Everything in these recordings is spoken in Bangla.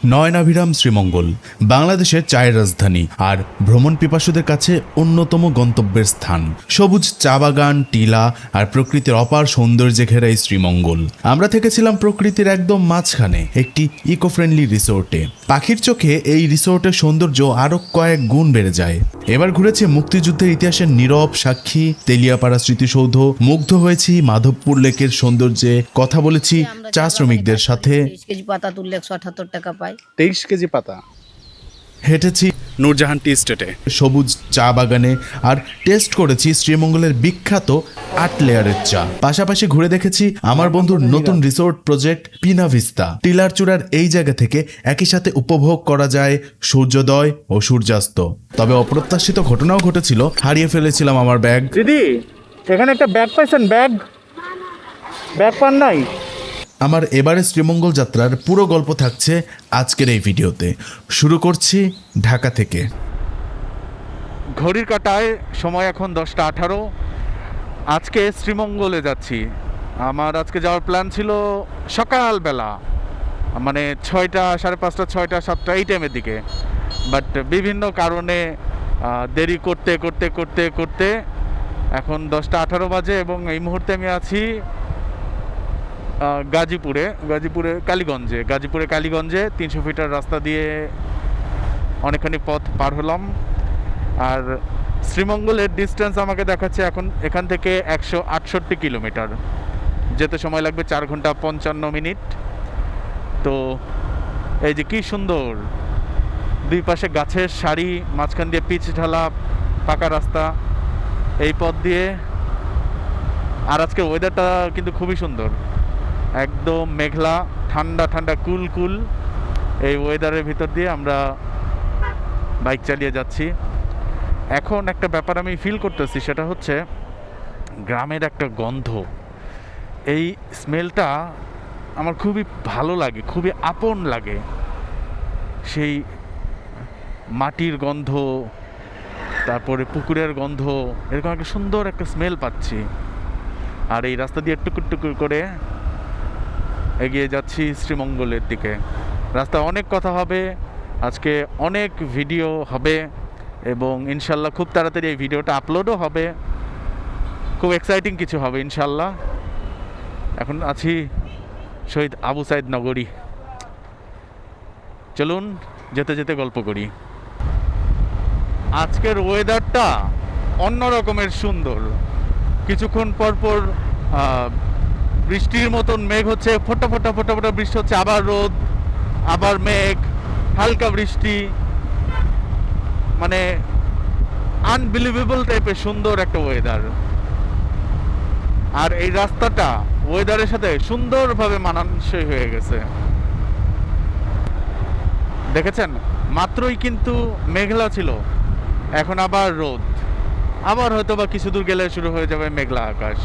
নয়নাভিরাম শ্রীমঙ্গল বাংলাদেশের চায়ের রাজধানী আর ভ্রমণ পিপাসুদের কাছে অন্যতম গন্তব্যের স্থান। সবুজ চা বাগান, টিলা আর প্রকৃতির অপার সৌন্দর্যে ঘেরা এই শ্রীমঙ্গল। আমরা থেকেছিলাম প্রকৃতির একদম মাঝখানে একটি ইকো ফ্রেন্ডলি রিসোর্টে। পাখির চোখে এই রিসোর্টের সৌন্দর্য আরও কয়েক গুণ বেড়ে যায়। এবার ঘুরেছি মুক্তিযুদ্ধের ইতিহাসের নীরব সাক্ষী তেলিয়াপাড়া স্মৃতিসৌধ, মুগ্ধ হয়েছি মাধবপুর লেকের সৌন্দর্যে, কথা বলেছি চা শ্রমিকদের সাথে। 23 কেজি পাতা তুললে 178 টাকা পাই। 23 কেজি পাতা। হেঁটেছি নূরজাহান টি স্টেটে সবুজ চা বাগানে আর টেস্ট করেছি শ্রীমঙ্গলের বিখ্যাত 8 লেয়ারের চা। পাশাপাশি ঘুরে দেখেছি আমার বন্ধুর নতুন রিসোর্ট প্রজেক্ট পিনা ভিস্তা। টিলার চূড়ার এই জায়গা থেকে একই সাথে উপভোগ করা যায় সূর্যোদয় ও সূর্যাস্ত। তবে অপ্রত্যাশিত ঘটনাও ঘটেছিল, হারিয়ে ফেলেছিলাম আমার ব্যাগ। দিদি, এখানে একটা ব্যাগ পাইছেন? ব্যাগ পান নাই? আমার এবারে শ্রীমঙ্গল যাত্রার পুরো গল্প থাকছে আজকের এই ভিডিওতে। শুরু করছি ঢাকা থেকে। ঘড়ির কাঁটায় সময় এখন 10টা 18। আজকে শ্রীমঙ্গলে যাচ্ছি। আমার আজকে যাওয়ার প্ল্যান ছিল সকালবেলা, মানে 6টা, 5:30, 6টা, 7টা এই টাইমের দিকে। বাট বিভিন্ন কারণে দেরি করতে করতে করতে করতে এখন 10টা 18 বাজে এবং এই মুহূর্তে আমি আছি গাজীপুরে কালীগঞ্জে 300 ফিটার রাস্তা দিয়ে অনেকখানি পথ পার হলাম। আর শ্রীমঙ্গলের ডিস্টেন্স আমাকে দেখাচ্ছে এখন এখান থেকে 168 কিলোমিটার। যেতে সময় লাগবে 4 ঘন্টা 55 মিনিট। তো এই যে কি সুন্দর, দুই পাশে গাছের সারি, মাঝখান দিয়ে পিচ ঢালা পাকা রাস্তা, এই পথ দিয়ে। আর আজকের ওয়েদারটা কিন্তু খুবই সুন্দর, একদম মেঘলা, ঠান্ডা ঠান্ডা, কুল। এই ওয়েদারের ভিতর দিয়ে আমরা বাইক চালিয়ে যাচ্ছি। এখন একটা ব্যাপার আমি ফিল করতেছি, সেটা হচ্ছে গ্রামের একটা গন্ধ। এই স্মেলটা আমার খুবই ভালো লাগে, খুবই আপন লাগে। সেই মাটির গন্ধ, তারপরে পুকুরের গন্ধ, এরকম একটা সুন্দর একটা স্মেল পাচ্ছি। আর এই রাস্তা দিয়ে টুকুর টুকুর করে এগিয়ে যাচ্ছি শ্রীমঙ্গলের দিকে। রাস্তায় অনেক কথা হবে, আজকে অনেক ভিডিও হবে এবং ইনশাল্লাহ খুব তাড়াতাড়ি এই ভিডিওটা আপলোডও হবে। খুব এক্সাইটিং কিছু হবে ইনশাল্লাহ। এখন আছি শহীদ আবু সাইদ নগরী। চলুন যেতে যেতে গল্প করি। আজকের ওয়েদারটা অন্য রকমের সুন্দর। কিছুক্ষণ পর পর বৃষ্টির মতন মেঘ হচ্ছে, ফোটা ফোটা ফোটা ফোটা বৃষ্টি হচ্ছে, আবার রোদ, আবার মেঘ, হালকা বৃষ্টি, মানে আনবিলিভেবল টাইপের সুন্দর একটা ওয়েদার। আর এই রাস্তাটা ওয়েদারের সাথে সুন্দরভাবে মানানসই হয়ে গেছে। দেখেছেন, মাত্রই কিন্তু মেঘলা ছিল, এখন আবার রোদ, আবার হয়তো বা কিছু দূর গেলে শুরু হয়ে যাবে মেঘলা আকাশ।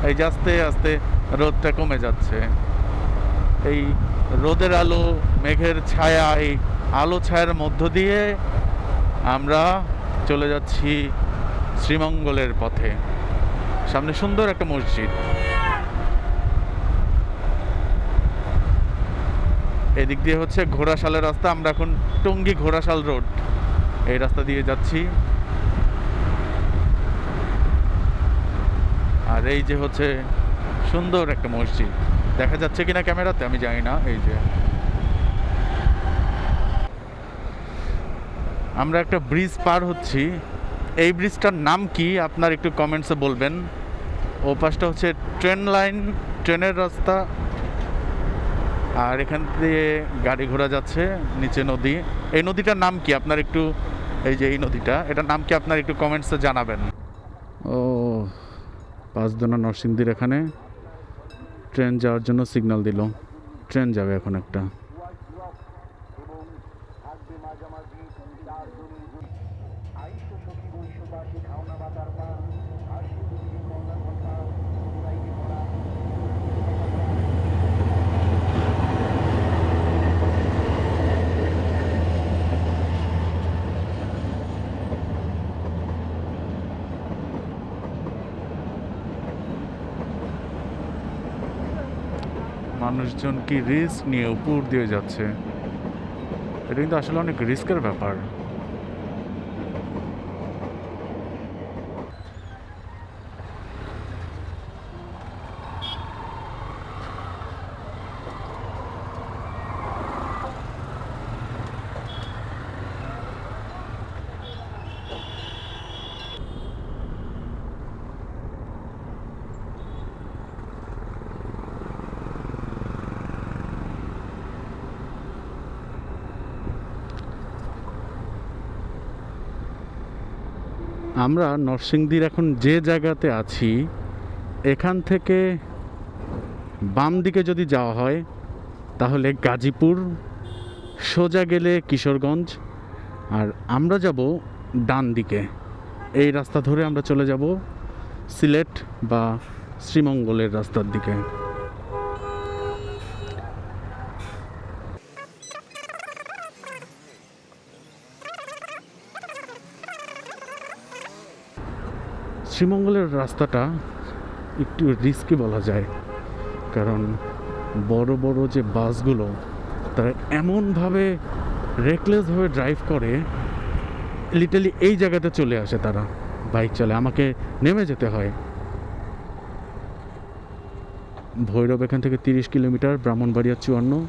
এই যে আস্তে আস্তে রোদটা কমে যাচ্ছে। এই রোদের আলো, মেঘের ছায়া, এই আলো ছায়ার মধ্য দিয়ে আমরা চলে যাচ্ছি শ্রীমঙ্গলের পথে। সামনে সুন্দর একটা মসজিদ। এদিক দিয়ে হচ্ছে ঘোড়াশালের রাস্তা। আমরা এখন টঙ্গী ঘোড়াশাল রোড এই রাস্তা দিয়ে যাচ্ছি। আর এই যে হচ্ছে সুন্দর একটা মসজিদ, দেখা যাচ্ছে কিনা ক্যামেরাতে আমি জানি না। এই যে আমরা একটা ব্রিজ পার হচ্ছি। এই ব্রিজটার নাম কি আপনার একটু কমেন্টসে বলবেন। ও পাশটা হচ্ছে ট্রেন লাইন, ট্রেনের রাস্তা। আর এখান দিয়ে গাড়ি ঘোড়া যাচ্ছে, নিচে নদী। এই নদীটার নাম কি আপনার একটু, এই যে এই নদীটা, এটার নাম কি আপনার একটু কমেন্টসে জানাবেন। ও পাঁচদোনা নরসিংদীর এখানে ট্রেন যাওয়ার জন্য সিগন্যাল দিল। ট্রেন যাবে এখন একটা। মানুষজন কি রিস্ক নিয়ে উপর দিয়ে যাচ্ছে। এটা কিন্তু আসলে অনেক রিস্কের ব্যাপার। আমরা নরসিংদীর এখন যে জায়গাতে আছি, এখান থেকে বাম দিকে যদি যাওয়া হয় তাহলে গাজীপুর, সোজা গেলে কিশোরগঞ্জ, আর আমরা যাব ডান দিকে। এই রাস্তা ধরে আমরা চলে যাব সিলেট বা শ্রীমঙ্গলের রাস্তার দিকে। শ্রীমঙ্গলের রাস্তাটা একটু রিস্কি বলা যায়, কারণ বড় বড় যে বাসগুলো তারা এমনভাবে রেকলেসভাবে ড্রাইভ করে, লিটারলি এই জায়গাতে চলে আসে তারা বাইক চলে, আমাকে নেমে যেতে হয়। ভৈরব এখান থেকে 30 কিলোমিটার, ব্রাহ্মণবাড়িয়া 54,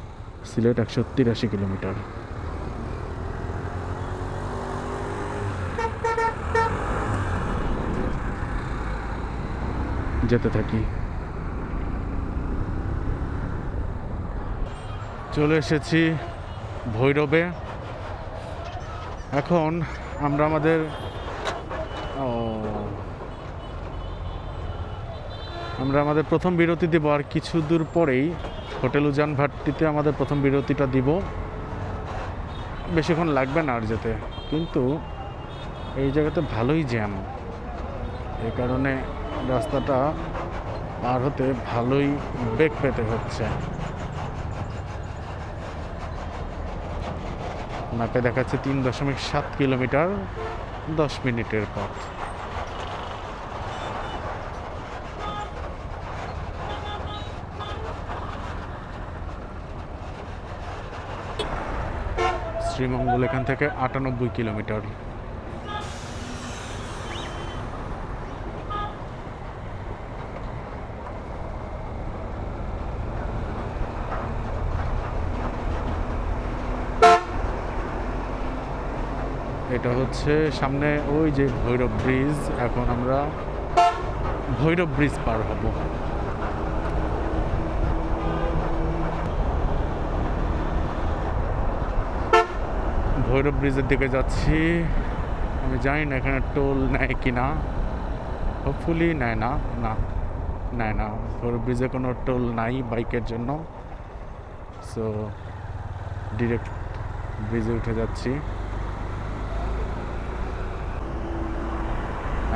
সিলেট 183 কিলোমিটার। যেতে থাকি। চলে এসেছি ভৈরবে। এখন আমরা আমাদের প্রথম বিরতি দিব, আর কিছু দূর পরেই হোটেল উজান ভাট্টিতে আমাদের প্রথম বিরতিটা দিব। বেশিক্ষণ লাগবে না আর যেতে, কিন্তু এই জায়গাতে ভালোই জ্যাম, এই কারণে রাস্তাটা পার হতে ভালোই বেগ পেতে হচ্ছে। ম্যাপে দেখাচ্ছে 3.7 কিলোমিটার, 10 মিনিটের পথ। শ্রীমঙ্গল এখান থেকে 98 কিলোমিটার। এটা হচ্ছে সামনে ওই যে ভৈরব ব্রিজ। এখন আমরা ভৈরব ব্রিজ পার হব। ভৈরব ব্রিজের দিকে যাচ্ছি। আমি জানি না এখানে টোল নেয় কি না, হোপফুলি নেয় না। নেয় না, ভৈরব ব্রিজে কোনো টোল নাই বাইকের জন্য, সো ডিরেক্ট ব্রিজে উঠে যাচ্ছি।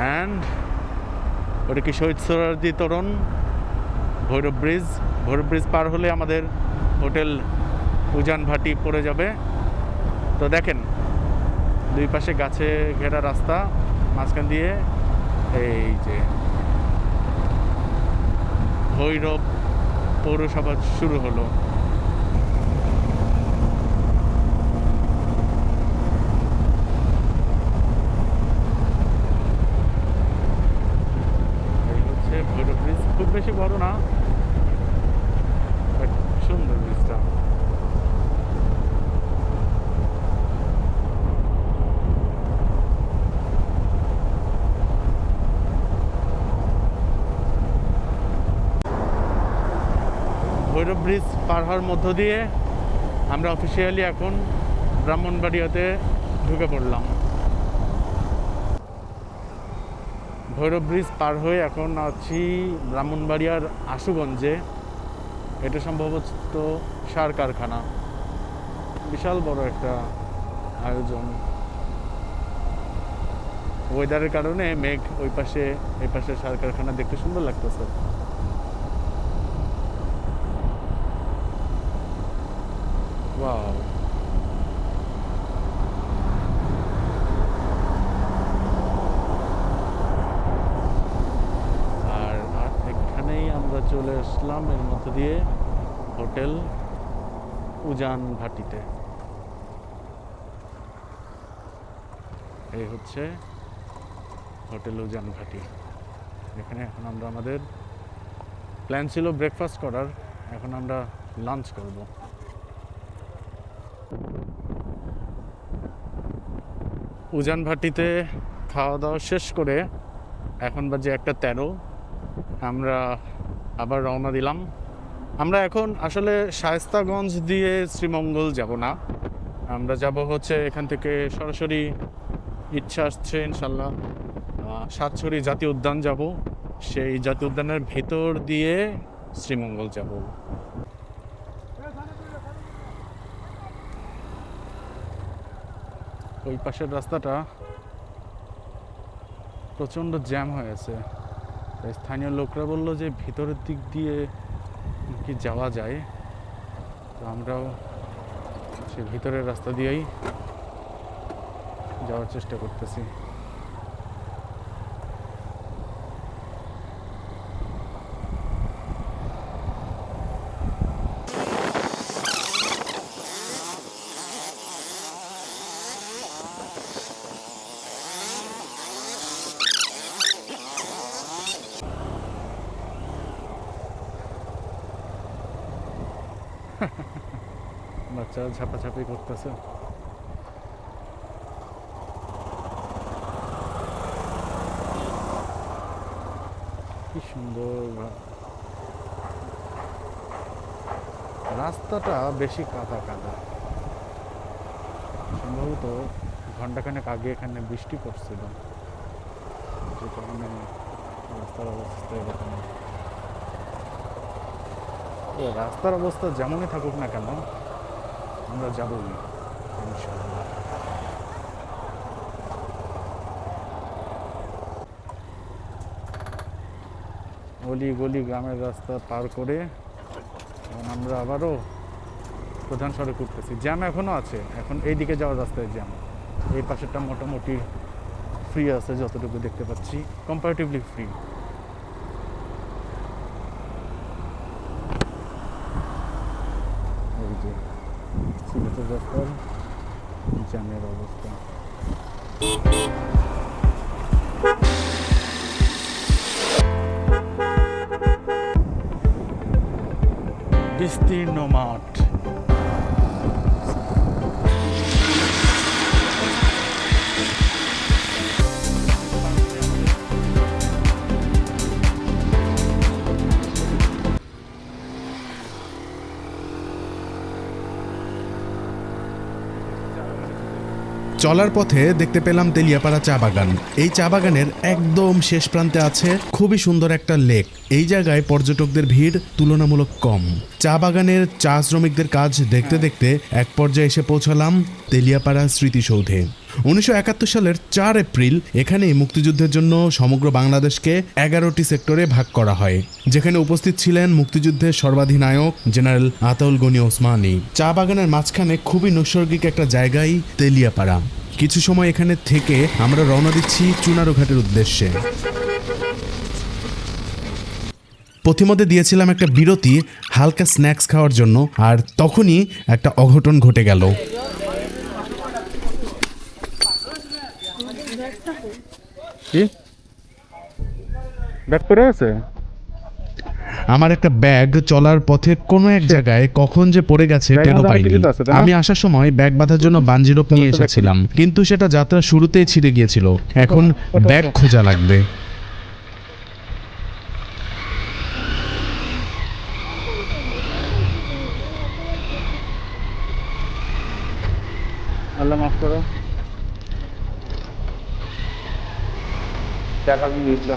অ্যান্ড ওটা কি শহীদ সোহরাওয়ার্দী তোরণ, ভৈরব ব্রিজ। ভৈরব ব্রিজ পার হলে আমাদের হোটেল উজান ভাটি পড়ে যাবে। তো দেখেন, দুই পাশে গাছে ঘেরা রাস্তা, মাঝখান দিয়ে এই যে ভৈরব পৌরসভা শুরু হলো। ভৈরব ব্রিজ খুব বেশি বড় না, সুন্দর ব্রিজটা। ভৈরব ব্রিজ পার হওয়ার মধ্য দিয়ে আমরা অফিসিয়ালি এখন ব্রাহ্মণবাড়িয়াতে ঢুকে পড়লাম। ভৈরব ব্রিজ পার হয়ে এখন আছি ব্রাহ্মণবাড়িয়ার আশুগঞ্জে। এটা সম্ভবত সার কারখানা, বিশাল বড় একটা আয়োজন। ওয়েদারের কারণে মেঘ ওই পাশে এই পাশে সার কারখানা দেখতে সুন্দর লাগতেছে। ওয়াও, আর এখানেই আমরা চলে আসলাম এর মধ্য দিয়ে হোটেল উজান ভাটিতে। এই হচ্ছে হোটেল উজান ঘাটি। এখানে এখন আমরা আমাদের প্ল্যান ছিল ব্রেকফাস্ট করার, এখন আমরা লাঞ্চ করব। উজান ভাটিতে খাওয়া দাওয়া শেষ করে এখন বাজে 1:13, আমরা আবার রওনা দিলাম। আমরা এখন আসলে শায়েস্তাগঞ্জ দিয়ে শ্রীমঙ্গল যাব না, আমরা যাব হচ্ছে এখান থেকে সরাসরি ইচ্ছা আসছে ইনশাল্লাহ সাতছড়ি জাতীয় উদ্যান যাব, সেই জাতীয় উদ্যানের ভেতর দিয়ে শ্রীমঙ্গল যাব। ওই পাশের রাস্তাটা প্রচণ্ড জ্যাম হয়েছে, তাই স্থানীয় লোকরা বললো যে ভিতরের দিক দিয়ে কি যাওয়া যায়, তো আমরাও সে ভিতরের রাস্তা দিয়েই যাওয়ার চেষ্টা করতেছি। বাচ্চারা ঝাপাঝাপি করতেছে। কি সুন্দর রাস্তাটা, বেশি কাদা কাদা, সম্ভবত ঘন্টাখানেক আগে এখানে বৃষ্টি পড়ছিল, যে কারণে রাস্তার অবস্থা এরকম। রাস্তার অবস্থা যেমনই থাকুক না কেন, আমরা যাবই ইনশাআল্লাহ। অলি গলি গ্রামের রাস্তা পার করে এখন আমরা আবারও প্রধান সড়ক উঠতেছি। জ্যাম এখনও আছে, এখন এই দিকে যাওয়ার রাস্তায় জ্যাম। এই পাশেরটা মোটামুটি ফ্রি আছে, যতটুকু দেখতে পাচ্ছি কম্পারেটিভলি ফ্রি। এই যে সিলেটের রাস্তার জ্যামের অবস্থা। বিস্তীর্ণ মাঠ, চলার পথে দেখতে পেলাম তেলিয়াপাড়া চা বাগান। এই চা বাগানের একদম শেষ প্রান্তে আছে খুবই সুন্দর একটা লেক। এই জায়গায় পর্যটকদের ভিড় তুলনামূলক কম। চা বাগানের চা শ্রমিকদের কাজ দেখতে দেখতে এক পর্যায়ে এসে পৌঁছালাম তেলিয়াপাড়া স্মৃতিসৌধে। 1971 সালের 4 এপ্রিল এখানে মুক্তিযুদ্ধের জন্য সমগ্র বাংলাদেশকে 11টি সেক্টরে ভাগ করা হয়, যেখানে উপস্থিত ছিলেন মুক্তিযুদ্ধের সর্বাধিনায়ক জেনারেল আতাউল গনি ওসমানী। চা বাগানের মাঝখানে খুবই নৈসর্গিক একটা জায়গায় তেলিয়াপাড়া। কিছু সময় এখানে থেকে আমরা রওনা দিচ্ছি চুনারুঘাটের উদ্দেশ্যে। পথিমধ্যে দিয়েছিলাম একটা বিরতি হালকা স্ন্যাক্স খাওয়ার জন্য, আর তখনই একটা অঘটন ঘটে গেল। কি ব্যাগ পড়ে আছে? আমার একটা ব্যাগ চলার পথে কোনো এক জায়গায় কখন যে পড়ে গেছে টেরও পাইনি। আমি আসার সময় ব্যাগ বাঁধার জন্য বাঞ্জি রোপ নিয়ে এসেছিলাম, কিন্তু সেটা যাত্রার শুরুতেই ছিঁড়ে গিয়েছিল। এখন ব্যাগ খোঁজা লাগবে। আল্লাহ মাফ করো। টাকা দিয়েছিল।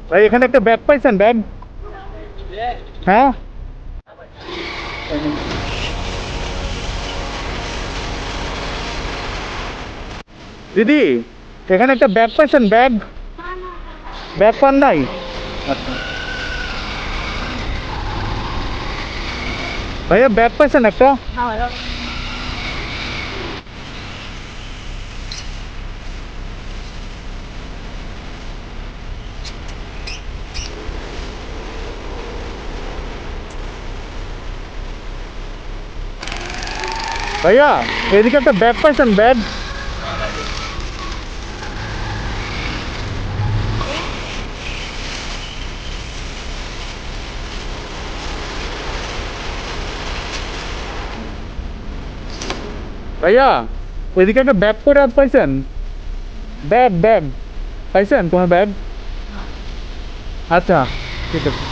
ভাই এখানে একটা ব্যাগ পাইছেন? ব্যাগ? হ্যাঁ, দিদি এখানে একটা ব্যাগ পাইছেন? ব্যাগ ব্যাগ পান নাই? আচ্ছা ভাইয়া ব্যাগ পাইছেন একটা? ভাইয়া এদিকে একটা ব্যাগ পাইছেন? ব্যাগ ভাইয়া ওইদিকে একটা ব্যাগ করে পাইছেন? ব্যাগ ব্যাগ পাইছেন কোনো ব্যাগ? আচ্ছা ঠিক আছে।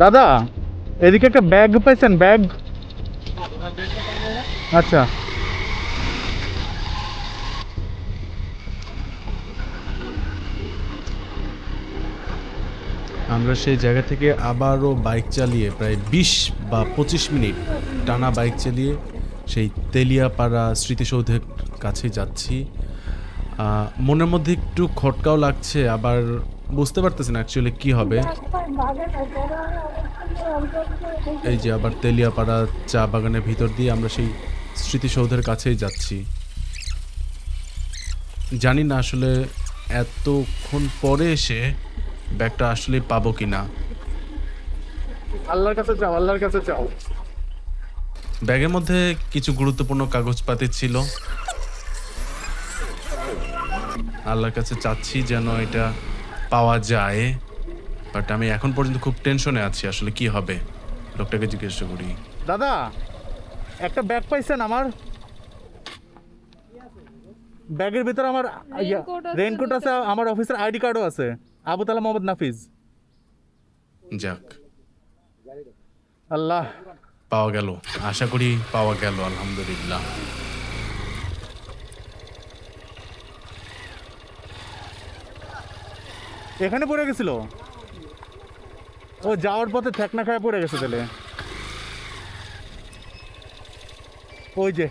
দাদা এদিকে একটা ব্যাগ পাইছেন? ব্যাগ? আচ্ছা আমরা সেই জায়গা থেকে আবারও বাইক চালিয়ে প্রায় 20 বা 25 মিনিট টানা বাইক চালিয়ে সেই তেলিয়াপাড়া স্মৃতিসৌধের কাছে যাচ্ছি। মনের মধ্যে একটু খটকাও লাগছে, আবার বুঝতে পারতেছি না অ্যাকচুয়ালি কী হবে। এই যে আবার তেলিয়াপাড়া চা বাগানের ভিতর দিয়ে আমরা সেই স্মৃতিসৌধের কাছেই যাচ্ছি। জানি না আসলে এতক্ষণ পরে এসে ব্যাগটা আসলে পাবো কিনা। আল্লাহর কাছে যাও, আল্লাহর কাছে যাও। ব্যাগের মধ্যে কিছু গুরুত্বপূর্ণ কাগজপাতি ছিল। আল্লাহর কাছে চাচ্ছি যেন এটা পাওয়া যায়, বাট আমি এখন পর্যন্ত খুব টেনশনে আছি আসলে কি হবে। লোকটাকে জিজ্ঞাসা করি। দাদা একটা ব্যাগ পাইছেন? আমার ব্যাগের ভিতরে আমার রেইনকোট আছে, আমার অফিসের আইডি কার্ডও আছে, আবু তালা মোহাম্মদ নাফিজ। যাক, আল্লাহ পাওয়া গেল, আশা করি পাওয়া গেল, আলহামদুলিল্লাহ। এখানে পড়ে গেছিল, ও যাওয়ার পথে ঠেকনা খায় পড়ে গেছে তাহলে। ওই যে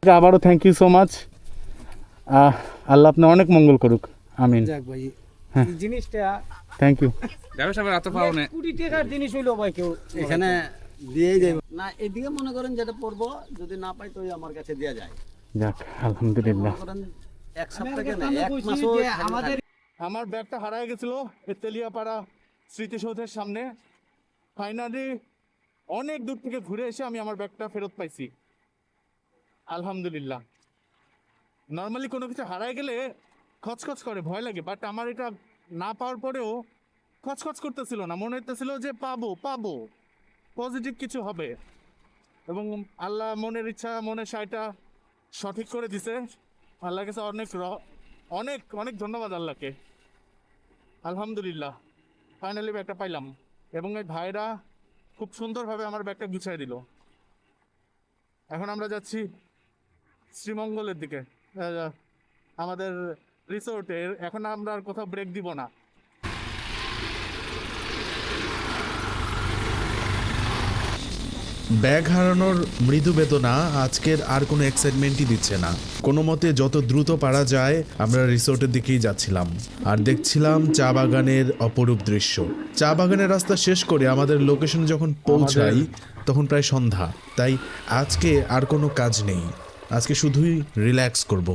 আবারও থ্যাংক ইউ সো মাচ। আল্লাহ আপনার অনেক মঙ্গল করুক, আমিন। যাক ভাই হ্যাঁ। এই জিনিসটা থ্যাংক ইউ। কোটি টাকার জিনিস হইলো ভাই কেউ এখানে দিয়েই যাবে না। এদিকে মনে করেন যেটা পড়বো, যদি না পাই তো আমার কাছে দেওয়া যায়। যাক আলহামদুলিল্লাহ। মনে করেন এক সপ্তাহ কেন, আমি এক কইছি মাসও যে থাকবে আমাদের আমার ব্যাগটা হারায় গেছিল এই তেলিয়াপাড়া স্মৃতিসৌধের সামনে। ফাইনালি অনেক দূর থেকে ঘুরে এসে আমি আমার ব্যাগটা ফেরত পাইছি, আলহামদুলিল্লাহ। নর্মালি কোনো কিছু হারায় গেলে খচখচ করে, ভয় লাগে, বাট আমার এটা না পাওয়ার পরেও খচখচ করতেছিল না, মনে হইতেছিল যে পাবো পাবো, পজিটিভ কিছু হবে। এবং আল্লাহ মনের ইচ্ছা, মনের সাইটা সঠিক করে দিছে। আল্লাহর কাছে অনেক অনেক অনেক ধন্যবাদ আল্লাহকে, আলহামদুলিল্লাহ। ফাইনালি ব্যাগটা পাইলাম এবং এই ভাইরা খুব সুন্দরভাবে আমার ব্যাগটা গুছিয়ে দিল। এখন আমরা যাচ্ছি শ্রীমঙ্গলের দিকে, আমাদের রিসোর্টে। এখন আমরা আর কোথাও ব্রেক দিব না। ব্যাগ হারানোর মৃদু বেদনা আজকের আর কোনো এক্সাইটমেন্টই দিচ্ছে না। কোনো মতে যত দ্রুত পারা যায় আমরা রিসোর্টের দিকেই যাচ্ছিলাম আর দেখছিলাম চা বাগানের অপরূপ দৃশ্য। চা বাগানের রাস্তা শেষ করে আমাদের লোকেশন যখন পৌঁছাই তখন প্রায় সন্ধ্যা। তাই আজকে আর কোনো কাজ নেই, আজকে শুধুই রিল্যাক্স করব,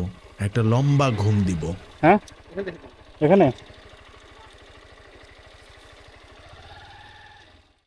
একটা লম্বা ঘুম দিব। হ্যাঁ এখানে